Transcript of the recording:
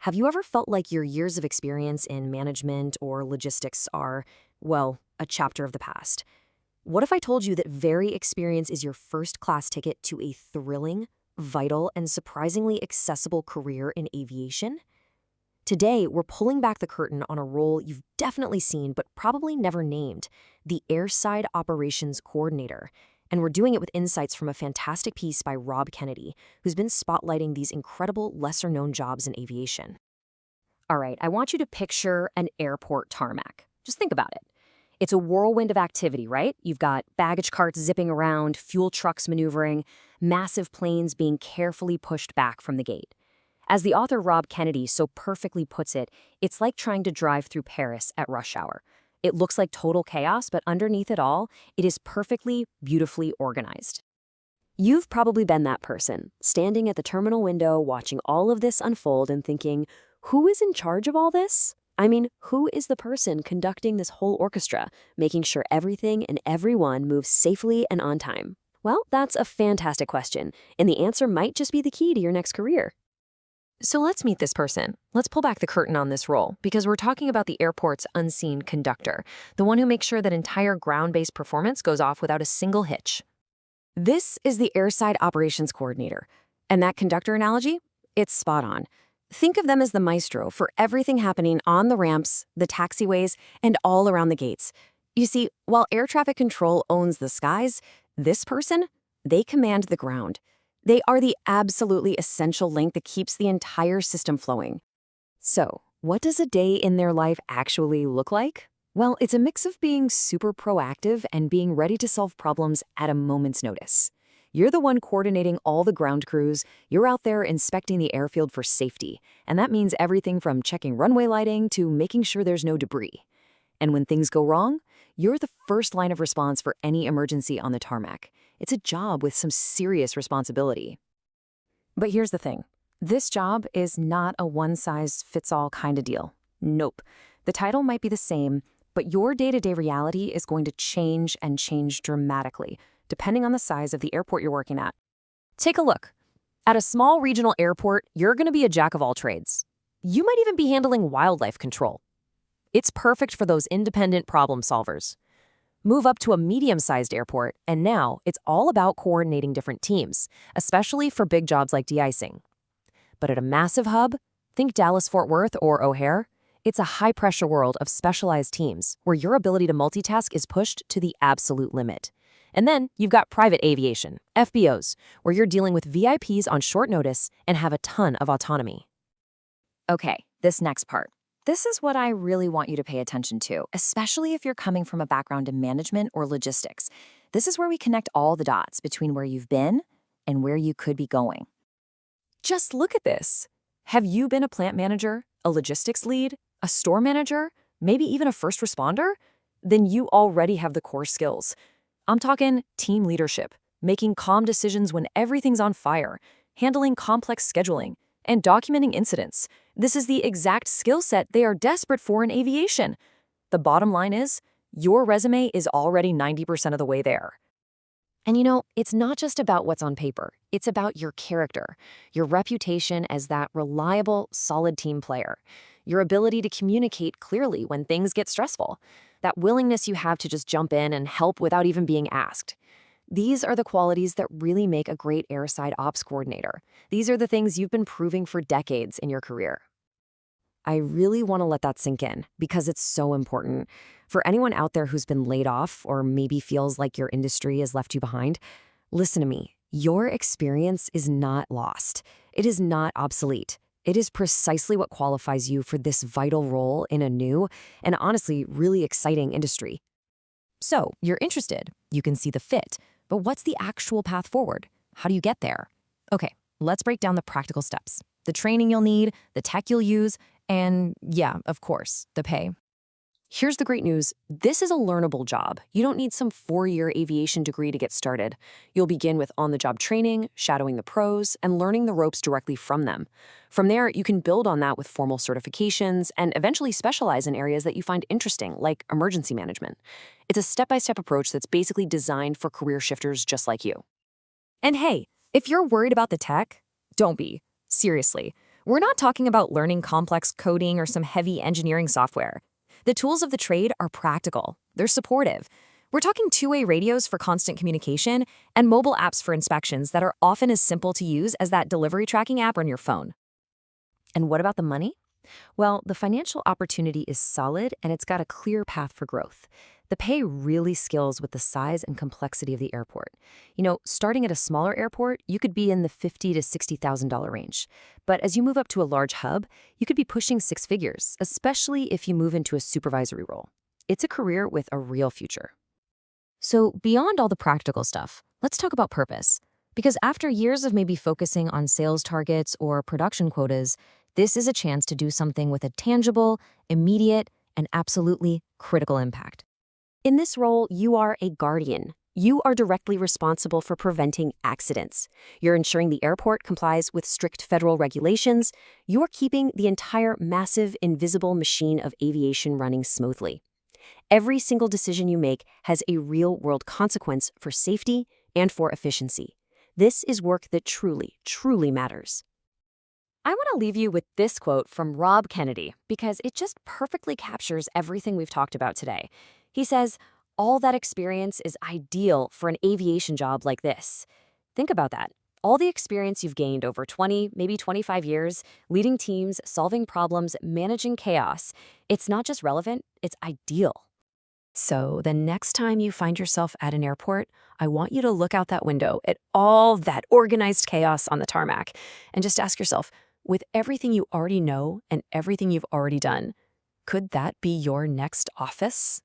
Have you ever felt like your years of experience in management or logistics are, well, a chapter of the past? What if I told you that very experience is your first class ticket to a thrilling, vital, and surprisingly accessible career in aviation? Today, we're pulling back the curtain on a role you've definitely seen but probably never named, the Airside Operations Coordinator. And we're doing it with insights from a fantastic piece by Rob Kennedy, who's been spotlighting these incredible lesser-known jobs in aviation. All right, I want you to picture an airport tarmac. Just think about it. It's a whirlwind of activity, right? You've got baggage carts zipping around, fuel trucks maneuvering, massive planes being carefully pushed back from the gate. As the author Rob Kennedy so perfectly puts it, it's like trying to drive through Paris at rush hour. It looks like total chaos, but underneath it all, it is perfectly, beautifully organized. You've probably been that person, standing at the terminal window watching all of this unfold and thinking, who is in charge of all this? I mean, who is the person conducting this whole orchestra, making sure everything and everyone moves safely and on time? Well, that's a fantastic question, and the answer might just be the key to your next career. So let's meet this person. Let's pull back the curtain on this role, because we're talking about the airport's unseen conductor, the one who makes sure that entire ground-based performance goes off without a single hitch. This is the Airside Operations Coordinator, and that conductor analogy, it's spot on. Think of them as the maestro for everything happening on the ramps, the taxiways, and all around the gates. You see, while air traffic control owns the skies, this person, they command the ground. They are the absolutely essential link that keeps the entire system flowing. So, what does a day in their life actually look like? Well, it's a mix of being super proactive and being ready to solve problems at a moment's notice. You're the one coordinating all the ground crews, you're out there inspecting the airfield for safety, and that means everything from checking runway lighting to making sure there's no debris. And when things go wrong, you're the first line of response for any emergency on the tarmac. It's a job with some serious responsibility. But here's the thing. This job is not a one-size-fits-all kind of deal. Nope. The title might be the same, but your day-to-day reality is going to change and change dramatically, depending on the size of the airport you're working at. Take a look. At a small regional airport, you're going to be a jack of all trades. You might even be handling wildlife control. It's perfect for those independent problem solvers. Move up to a medium-sized airport, and now it's all about coordinating different teams, especially for big jobs like deicing. But at a massive hub, think Dallas-Fort Worth or O'Hare, it's a high-pressure world of specialized teams where your ability to multitask is pushed to the absolute limit. And then you've got private aviation, FBOs, where you're dealing with VIPs on short notice and have a ton of autonomy. Okay, this next part. This is what I really want you to pay attention to, especially if you're coming from a background in management or logistics. This is where we connect all the dots between where you've been and where you could be going. Just look at this. Have you been a plant manager, a logistics lead, a store manager, maybe even a first responder? Then you already have the core skills. I'm talking team leadership, making calm decisions when everything's on fire, handling complex scheduling, and documenting incidents. This is the exact skill set they are desperate for in aviation. The bottom line is, your resume is already 90% of the way there. And you know, it's not just about what's on paper. It's about your character, your reputation as that reliable, solid team player, your ability to communicate clearly when things get stressful, that willingness you have to just jump in and help without even being asked. These are the qualities that really make a great airside ops coordinator. These are the things you've been proving for decades in your career. I really want to let that sink in because it's so important. For anyone out there who's been laid off or maybe feels like your industry has left you behind, listen to me. Your experience is not lost. It is not obsolete. It is precisely what qualifies you for this vital role in a new and honestly really exciting industry. So, you're interested. You can see the fit. But what's the actual path forward? How do you get there? Okay, let's break down the practical steps. The training you'll need, the tech you'll use, and yeah, of course, the pay. Here's the great news. This is a learnable job. You don't need some 4-year aviation degree to get started. You'll begin with on-the-job training, shadowing the pros, and learning the ropes directly from them. From there, you can build on that with formal certifications and eventually specialize in areas that you find interesting, like emergency management. It's a step-by-step approach that's basically designed for career shifters just like you. And hey, if you're worried about the tech, don't be. Seriously. We're not talking about learning complex coding or some heavy engineering software. The tools of the trade are practical. They're supportive. We're talking two-way radios for constant communication and mobile apps for inspections that are often as simple to use as that delivery tracking app on your phone. And what about the money? Well, the financial opportunity is solid and it's got a clear path for growth. The pay really scales with the size and complexity of the airport. Starting at a smaller airport, you could be in the $50,000 to $60,000 range. But as you move up to a large hub, you could be pushing six figures, especially if you move into a supervisory role. It's a career with a real future. So beyond all the practical stuff, let's talk about purpose. Because after years of maybe focusing on sales targets or production quotas, this is a chance to do something with a tangible, immediate, and absolutely critical impact. In this role, you are a guardian. You are directly responsible for preventing accidents. You're ensuring the airport complies with strict federal regulations. You're keeping the entire massive, invisible machine of aviation running smoothly. Every single decision you make has a real-world consequence for safety and for efficiency. This is work that truly, truly matters. I want to leave you with this quote from Rob Kennedy because it just perfectly captures everything we've talked about today. He says, "All that experience is ideal for an aviation job like this." Think about that. All the experience you've gained over 20, maybe 25 years, leading teams, solving problems, managing chaos, it's not just relevant, it's ideal. So the next time you find yourself at an airport, I want you to look out that window at all that organized chaos on the tarmac and just ask yourself, with everything you already know and everything you've already done, could that be your next office?